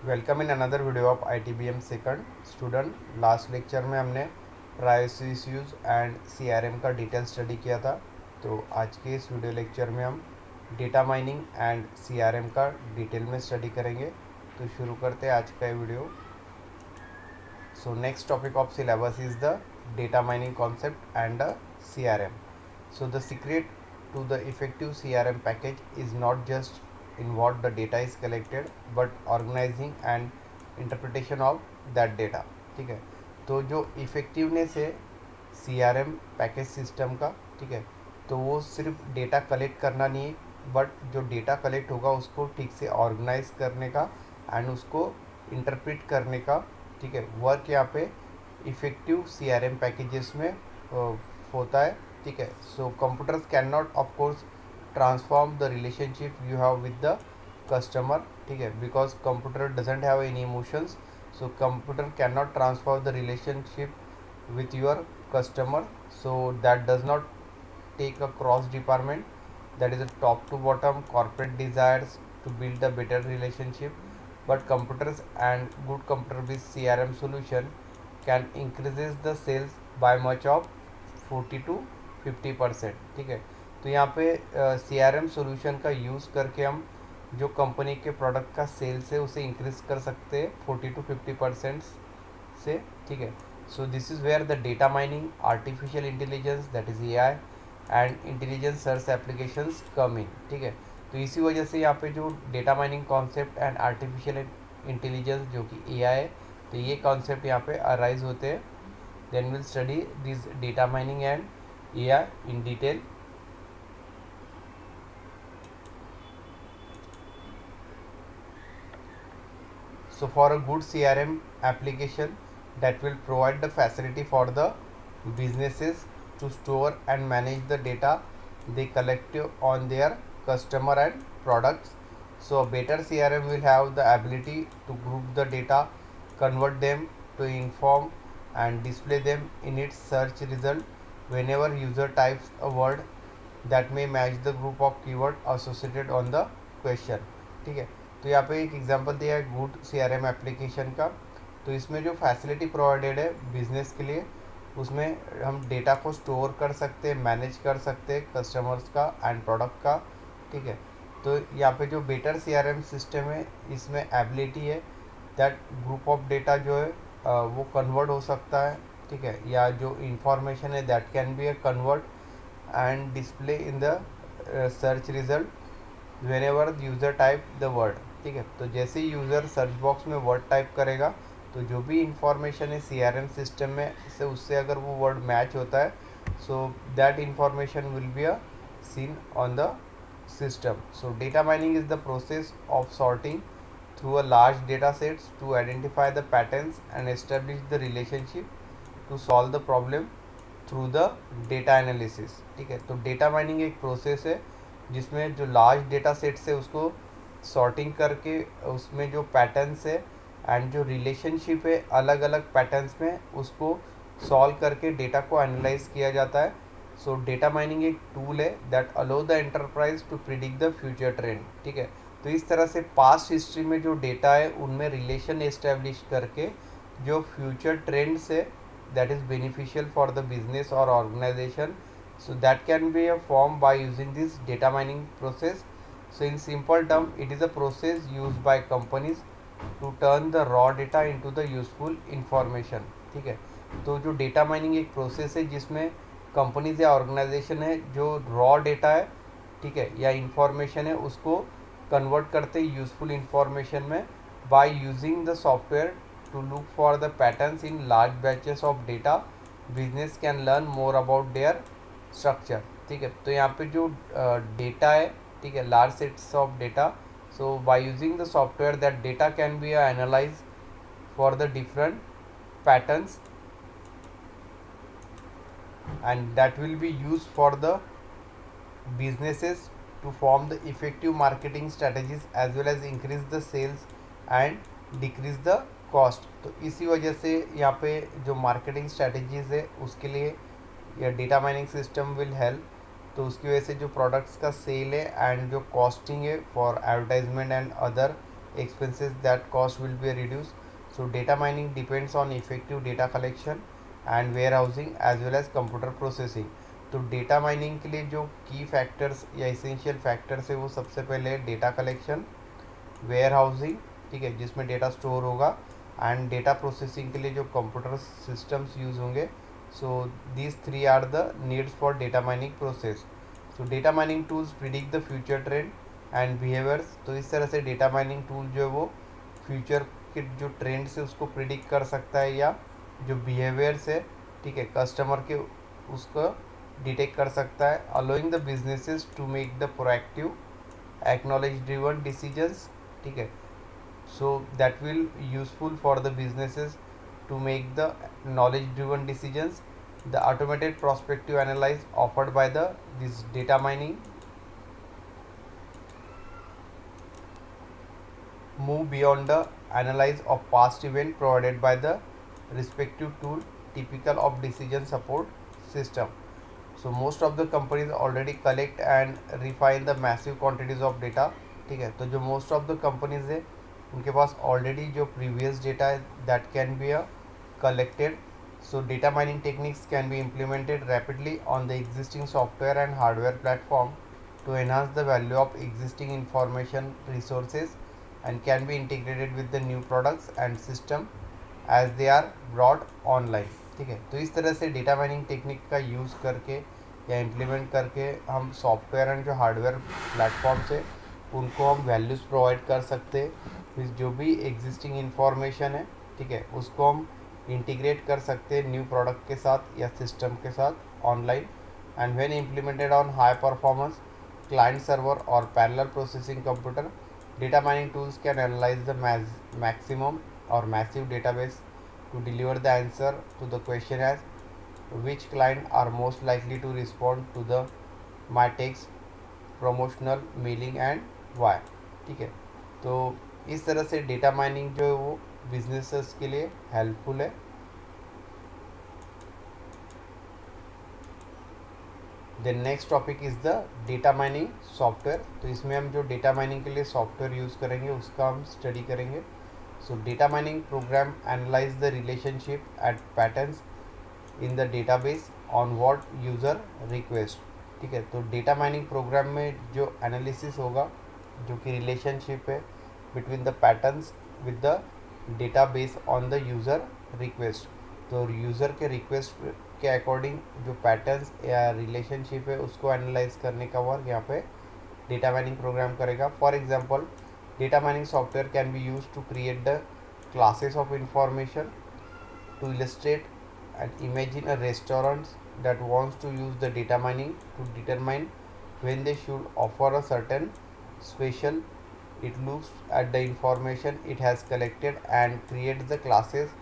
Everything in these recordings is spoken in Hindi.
Welcome in another video of ITBM second student. Last lecture में हमने प्राइवेसी इश्यूज एंड CRM का डिटेल स्टडी किया था। तो आज के इस वीडियो लेक्चर में हम डेटा माइनिंग एंड CRM का डिटेल में स्टडी करेंगे। तो शुरू करते हैं आज का ये video. So next topic of syllabus is the data mining concept and the CRM. So the secret to the effective CRM package is not just in what the data is collected but organizing and interpretation of that data. ठीक है, तो जो इफ़ेक्टिवनेस है CRM पैकेज सिस्टम का, ठीक है, तो वो सिर्फ डेटा कलेक्ट करना नहीं है बट जो डेटा कलेक्ट होगा उसको ठीक से ऑर्गेनाइज करने का एंड उसको इंटरप्रेट करने का, ठीक है, वर्क यहाँ पे इफ़ेक्टिव CRM पैकेजेस में होता है। ठीक है, so computers can not of course transform the relationship you have with the customer, ठीक है, because computer doesn't have any emotions, so computer can not transform the relationship with your customer, so that does not take a cross department, that is a top to bottom corporate desires to build a better relationship, but computers and good computer with CRM solution can increases the sales by much of 40 to 50%। ठीक है, तो यहाँ पे CRM solution का यूज़ करके हम जो कंपनी के प्रोडक्ट का सेल्स है उसे इंक्रीज कर सकते हैं 40 to 50% से। ठीक है, so this is where the data mining, artificial intelligence that is AI and intelligence search applications come in. ठीक है, तो इसी वजह से यहाँ पे जो data mining concept and artificial intelligence जो कि AI है, तो ये कॉन्सेप्ट यहाँ पे अराइज होते हैं। Then will study this data mining and AI in detail. So for a good CRM application that will provide the facility for the businesses to store and manage the data they collect on their customer and products. So a better CRM will have the ability to group the data, convert them to inform and display them in its search result whenever user types a word that may match the group of keyword associated on the question। ठीक है, तो यहाँ पे एक एग्जांपल दिया है गुड CRM एप्लीकेशन का। तो इसमें जो फैसिलिटी प्रोवाइडेड है बिजनेस के लिए, उसमें हम डेटा को स्टोर कर सकते हैं, मैनेज कर सकते हैं कस्टमर्स का एंड प्रोडक्ट का। ठीक है, तो यहाँ पे जो बेटर CRM सिस्टम है इसमें एबिलिटी है दैट ग्रुप ऑफ डेटा जो है वो कन्वर्ट हो सकता है। ठीक है, या जो इंफॉर्मेशन है that can be a convert and display in the search result whenever user type the word. ठीक है, तो जैसे ही यूज़र सर्च बॉक्स में वर्ड टाइप करेगा तो जो भी इंफॉर्मेशन है CRM सिस्टम में से उससे अगर वो वर्ड मैच होता है, so that information will be a seen on the system. So data mining is the process of sorting through a large data sets to identify the patterns and establish the relationship to solve the problem through the data analysis. ठीक है, तो डेटा माइनिंग एक प्रोसेस है जिसमें जो लार्ज डेटा सेट्स है उसको सॉर्टिंग करके उसमें जो पैटर्न्स है एंड जो रिलेशनशिप है अलग अलग पैटर्न्स में उसको सॉल्व करके डेटा को एनालाइज किया जाता है। सो डेटा माइनिंग एक टूल है that allow the enterprise to predict the future trend. ठीक है, तो इस तरह से पास्ट हिस्ट्री में जो डेटा है उनमें रिलेशन एस्टेब्लिश करके जो फ्यूचर ट्रेंड्स है that is beneficial for the business or organization, so that can be a formed by using this data mining process. So in simple term it is a process used by companies to turn the raw data into the useful information। ठीक है, तो जो डेटा माइनिंग एक प्रोसेस है जिसमें कंपनीज या ऑर्गेनाइजेशन है जो रॉ डेटा है, ठीक है, या इंफॉर्मेशन है उसको कन्वर्ट करते यूजफुल इंफॉर्मेशन में by using the software to look for the patterns in large batches of data, business can learn more about their structure। ठीक है, तो यहाँ पे जो डेटा है, ठीक है, large sets of data, so by using the software that data can B analyse for the different patterns and that will be used for the businesses to form the effective marketing strategies as well as increase the sales and decrease the cost. तो इसी वजह से यहाँ पे जो मार्केटिंग स्ट्रैटेजीज़ है उसके लिए या data mining system will help. तो उसकी वजह से जो प्रोडक्ट्स का सेल है एंड जो कॉस्टिंग है for advertisement and other expenses, that cost will be reduced. So data mining depends on effective data collection and warehousing as well as computer processing. तो डेटा माइनिंग के लिए जो की फैक्टर्स या इसेंशियल फैक्टर्स है वो सबसे पहले है डेटा कलेक्शन, वेयर हाउसिंग, ठीक है, जिसमें डेटा स्टोर होगा, एंड डेटा प्रोसेसिंग के लिए जो कंप्यूटर सिस्टम्स यूज़ होंगे. So these three are the needs for data mining process. So data mining tools predict the future trend and behaviours. तो इस तरह से डेटा माइनिंग टूल जो है वो फ्यूचर के जो ट्रेंड्स है उसको प्रिडिक्ट कर सकता है, या जो बिहेवियर्स है, ठीक है, कस्टमर के, उसको डिटेक्ट कर सकता है, allowing the businesses to make the proactive acknowledge driven decisions. ठीक है, so that will useful for the businesses to make the knowledge driven decisions. The automated prospective analysis offered by the this data mining move beyond the analysis of past event provided by the respective tool, typical of decision support system. So most of the companies already collect and refine the massive quantities of data. ठीक है, तो जो most of the companies है उनके पास ऑलरेडी जो प्रीवियस डेटा है that can be collected. So data mining techniques can be implemented rapidly on the existing software and hardware platform to enhance the value of existing information resources and can be integrated with the new products and system as they are broad online. ठीक है, तो इस तरह से डेटा माइनिंग टेक्निक का यूज़ करके या इम्प्लीमेंट करके हम सॉफ्टवेयर एंड जो हार्डवेयर प्लेटफॉर्म्स है उनको हम वैल्यूज़ प्रोवाइड कर सकते हैं. जो भी एग्जिस्टिंग इंफॉर्मेशन है, ठीक है, उसको हम इंटीग्रेट कर सकते हैं न्यू प्रोडक्ट के साथ या सिस्टम के साथ online. And when implemented on high performance client server or parallel processing computer, data mining tools can analyse the maximum or massive database to deliver the answer to the question as which client are most likely to respond to the my text promotional mailing and why. ठीक है, तो इस तरह से डेटा माइनिंग जो है वो बिजनेसेस के लिए हेल्पफुल है. The next topic is the data mining software. तो इसमें हम जो डेटा माइनिंग के लिए सॉफ्टवेयर यूज़ करेंगे उसका हम स्टडी करेंगे. So data mining program analyze the relationship and patterns in the database on what user request. ठीक है, तो डेटा माइनिंग प्रोग्राम में जो एनालिसिस होगा जो कि रिलेशनशिप है between the patterns with the database on the user request. तो यूज़र के रिक्वेस्ट के अकॉर्डिंग जो पैटर्न्स या रिलेशनशिप है उसको एनालाइज करने का वर्क यहाँ पे डेटा माइनिंग प्रोग्राम करेगा. For example, data mining software can be used to create the classes of information. To illustrate and imagine a restaurant that wants to use the data mining to determine when they should offer a certain special. It looks at the information it has collected and creates the classes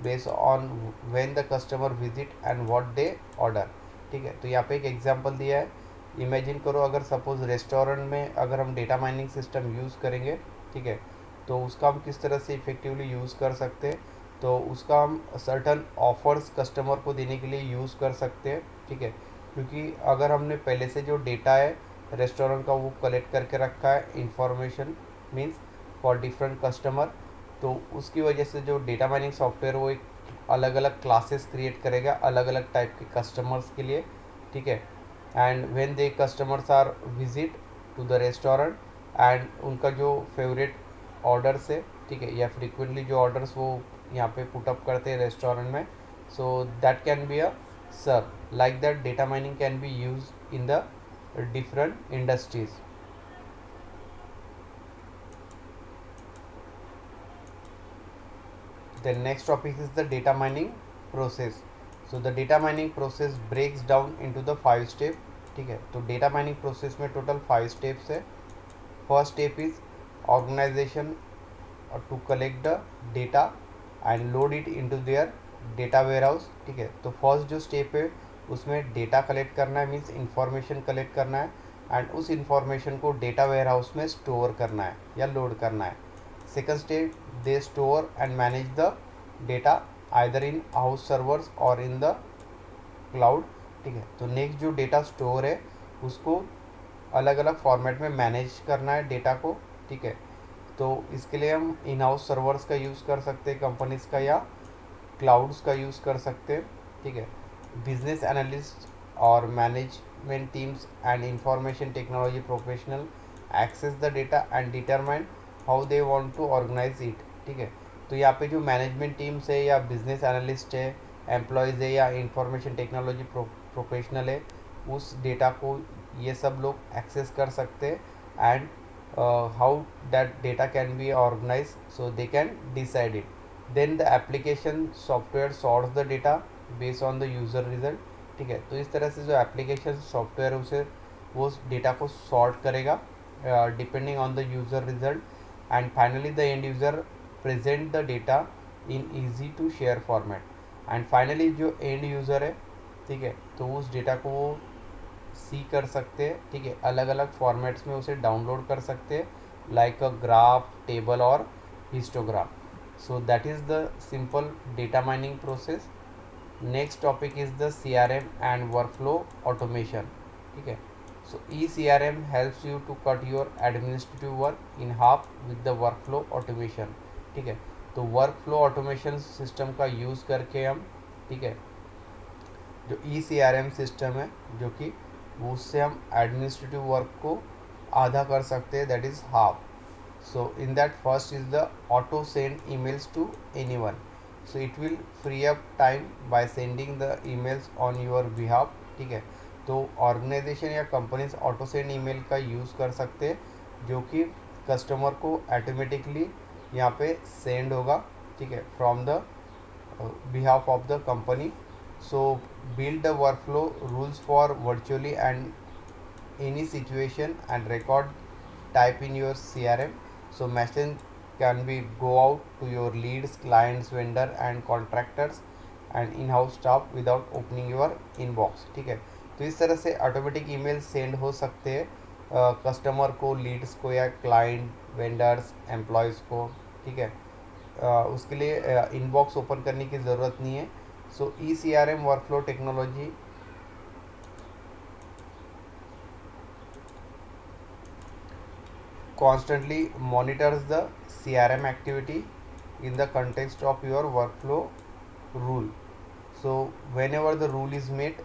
based on when the customer visit and what they order. ठीक है, तो यहाँ पे एक एग्जांपल दिया है. इमेजिन करो अगर सपोज़ रेस्टोरेंट में अगर हम डेटा माइनिंग सिस्टम यूज़ करेंगे, ठीक है, तो उसका हम किस तरह से इफ़ेक्टिवली यूज़ कर सकते हैं. तो उसका हम सर्टन ऑफर्स कस्टमर को देने के लिए यूज़ कर सकते हैं. ठीक है, क्योंकि अगर हमने पहले से जो डेटा है रेस्टोरेंट का वो कलेक्ट करके रखा है information means for different customer, तो उसकी वजह से जो डेटा माइनिंग सॉफ्टवेयर वो एक अलग अलग क्लासेस क्रिएट करेगा अलग अलग टाइप के कस्टमर्स के लिए. ठीक है, and when the customers are visit to the restaurant and उनका जो फेवरेट ऑर्डर्स है, ठीक है, या फ्रीक्वेंटली जो ऑर्डर्स वो यहाँ पे पुटअप करते हैं रेस्टोरेंट में, so that can be a serve like that. Data mining can be use in the different industries. The next topic is the data mining process. So the data mining process breaks down into the 5 step. ठीक है, तो डेटा माइनिंग प्रोसेस में टोटल 5 स्टेप्स है. First step is organisation to collect the data and load it into their data warehouse. ठीक है, तो फर्स्ट जो स्टेप है उसमें डेटा कलेक्ट करना है मीन्स इंफॉर्मेशन कलेक्ट करना है एंड उस इंफॉर्मेशन को डेटा वेयर हाउस में स्टोर करना है या लोड करना है. Second step, they store and manage the data either in house servers or in the cloud. ठीक है, तो नेक्स्ट जो डेटा स्टोर है उसको अलग अलग फॉर्मेट में मैनेज करना है डेटा को. ठीक है, तो इसके लिए हम इन हाउस सर्वर्स का यूज़ कर सकते हैं कंपनीज़ का, या क्लाउड्स का यूज़ कर सकते हैं, ठीक है। बिजनेस एनालिस्ट और management teams and information technology professional access the data and determine how they want to organise it, ठीक है। तो यहाँ पे जो मैनेजमेंट टीम्स है या बिजनेस एनालिस्ट है, एम्प्लॉयज़ है या इंफॉर्मेशन टेक्नोलॉजी प्रोफेशनल है, उस डेटा को ये सब लोग एक्सेस कर सकते हैं, and how that data can be organise, so they can decide it. Then the application software sorts the data based on the user result, ठीक है। तो इस तरह से जो एप्लीकेशन सॉफ्टवेयर उसे वो डेटा को सॉर्ट करेगा depending on the user result, and finally the end user present the data in easy to share format, and finally जो एंड यूज़र है, ठीक है, तो उस डेटा को वो सी कर सकते हैं, ठीक है, अलग अलग फॉर्मेट्स में उसे डाउनलोड कर सकते हैं, लाइक अ ग्राफ, टेबल और histogram. So that is the simple data mining process. Next topic is the CRM and workflow automation, ठीक है। So eCRM helps you to cut your administrative work in half with the workflow automation, ठीक है। तो वर्कफ्लो ऑटोमेशन सिस्टम का यूज़ करके हम, ठीक है, जो eCRM सिस्टम है, जो कि उससे हम एडमिनिस्ट्रेटिव वर्क को आधा कर सकते हैं, that is half. So in that first is the auto send emails to anyone, so it will free up time by sending the emails on your behalf, ठीक है। तो ऑर्गेनाइजेशन या कंपनीज ऑटो सेंड ईमेल का यूज़ कर सकते हैं, जो कि कस्टमर को ऑटोमेटिकली यहाँ पे सेंड होगा, ठीक है, from the behalf of the company. So build the workflow rules for virtually and any situation and record type in your CRM. So message can be go out to your leads, clients, vendor and contractors and in-house staff without opening your inbox, ठीक है। तो इस तरह से ऑटोमेटिक ईमेल सेंड हो सकते हैं कस्टमर को, लीड्स को या क्लाइंट, वेंडर्स, एम्प्लॉयज़ को, ठीक है। उसके लिए इनबॉक्स ओपन करने की ज़रूरत नहीं है। So eCRM workflow technology constantly monitors the CRM activity in the context of your workflow rule. So whenever the rule is met,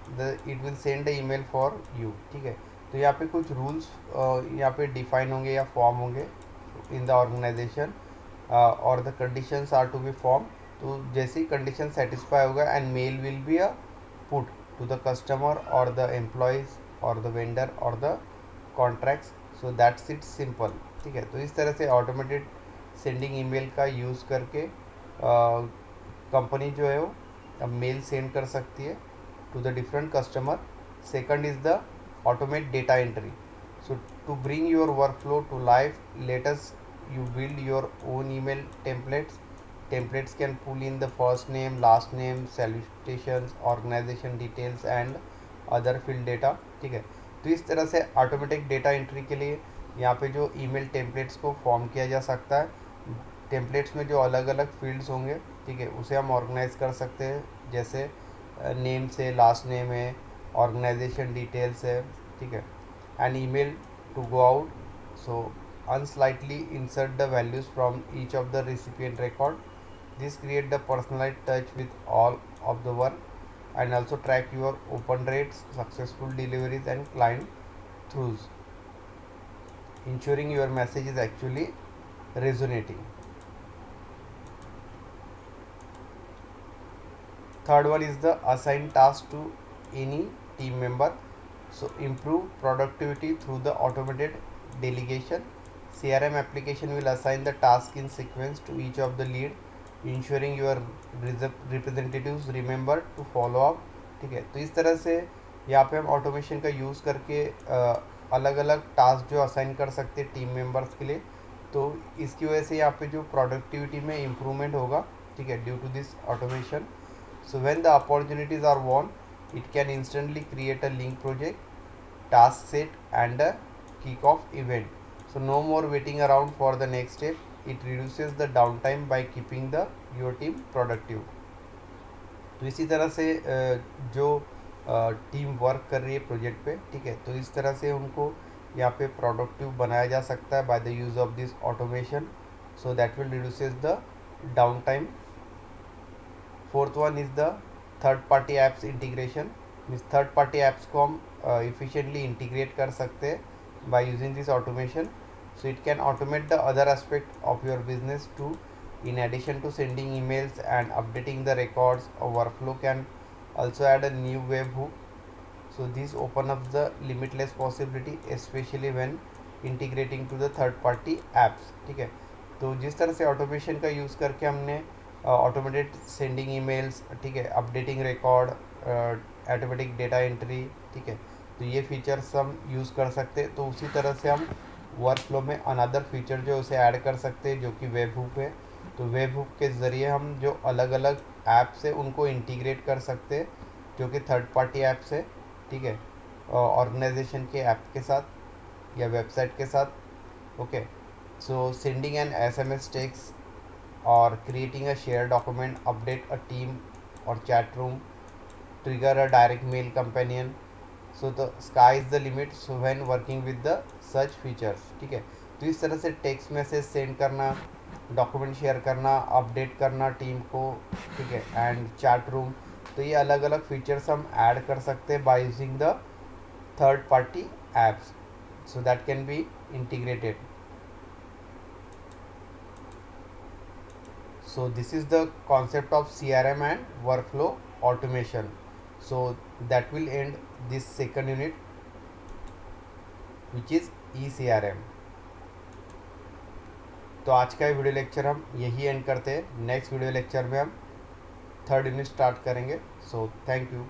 it will send a email for you, ठीक है। तो यहाँ पे कुछ रूल्स यहाँ पे डिफाइन होंगे या फॉर्म होंगे इन द ऑर्गेनाइजेशन, और the conditions are to be form. तो जैसे ही कंडीशन सेटिस्फाई होगा and mail will be a put to the customer और द एम्प्लॉयज़ और द वेंडर और the contracts, so that's it simple, ठीक है। तो इस तरह से ऑटोमेटेड सेंडिंग ईमेल का यूज़ करके कंपनी जो है वो मेल सेंड कर सकती है to the different customer. Second is the automate data entry. So to bring your workflow to life, let us you build your own email templates can pull in the first name, last name, salutations, organization details and other field data, ठीक है। तो इस तरह से ऑटोमेटिक डेटा एंट्री के लिए यहाँ पे जो ईमेल टेम्पलेट्स को फॉर्म किया जा सकता है। टेम्पलेट्स में जो अलग अलग फील्ड्स होंगे, ठीक है, उसे हम ऑर्गेनाइज कर सकते हैं, जैसे नेम से, लास्ट नेम है, ऑर्गेनाइजेशन डिटेल्स है, ठीक है, and email to go out. So unslightly insert the values from each of the recipient record. This create the personalized touch with all of the work, and also track your open rates, successful deliveries and client throughs, ensuring your message is actually resonating. Third one is the assign task to any team member. So improve productivity through the automated delegation. CRM application will assign the task in sequence to each of the lead, ensuring your representatives remember to follow up, ठीक है। तो इस तरह से यहाँ पे हम ऑटोमेशन का यूज़ करके अलग अलग टास्क जो असाइन कर सकते हैं टीम मेंबर्स के लिए। तो इसकी वजह से यहाँ पे जो प्रोडक्टिविटी में इम्प्रूवमेंट होगा, ठीक है, due to this automation. So when the opportunities are won, it can instantly create a link project, task set and a kick off event. So no more waiting around for the next step. It reduces the downtime by keeping your team productive. तो इसी तरह से जो टीम वर्क कर रही है प्रोजेक्ट पे, ठीक है, तो इस तरह से उनको यहाँ पे प्रोडक्टिव बनाया जा सकता है by the use of this automation, so that will reduces the down time. Fourth one is the third party apps integration. Means third party apps को हम इफ़िशिएंटली इंटीग्रेट कर सकते हैं by using this automation, so it can automate the other aspect of your business too. In addition to sending emails and updating the records, a workflow can also add a new webhook, so this open up the limitless possibility especially when integrating to the third party apps। ठीक है, तो जिस तरह से ऑटोमेशन का यूज़ करके हमने ऑटोमेटेड सेंडिंग ईमेल्स, ठीक है, updating record, automatic data entry, ठीक है, तो ये फीचर्स हम यूज़ कर सकते हैं। तो उसी तरह से हम वर्क फ्लो में अनदर फीचर जो उसे ऐड कर सकते हैं जो कि वेब हुक है। तो वेब हुक के ज़रिए हम जो अलग अलग ऐप्स है उनको इंटीग्रेट कर सकते हैं जो कि थर्ड पार्टी ऐप्स है, ठीक है, ऑर्गेनाइजेशन के ऐप के साथ या वेबसाइट के साथ। Okay, so sending an SMS text or creating a share document, update a team or chat room, trigger a direct mail companion, so the sky is the limit so when working with the such features। ठीक है, तो इस तरह से टेक्स्ट मैसेज सेंड करना, डॉक्यूमेंट शेयर करना, अपडेट करना टीम को, ठीक है, एंड चैट रूम, तो ये अलग अलग फीचर्स हम ऐड कर सकते हैं by using the third party apps, so that can be integrated। So this is the concept of CRM and workflow automation। So that will end this second unit which is eCRM। तो आज का वीडियो लेक्चर हम यही एंड करते हैं। नेक्स्ट वीडियो लेक्चर में हम थर्ड यूनिट स्टार्ट करेंगे। So thank you.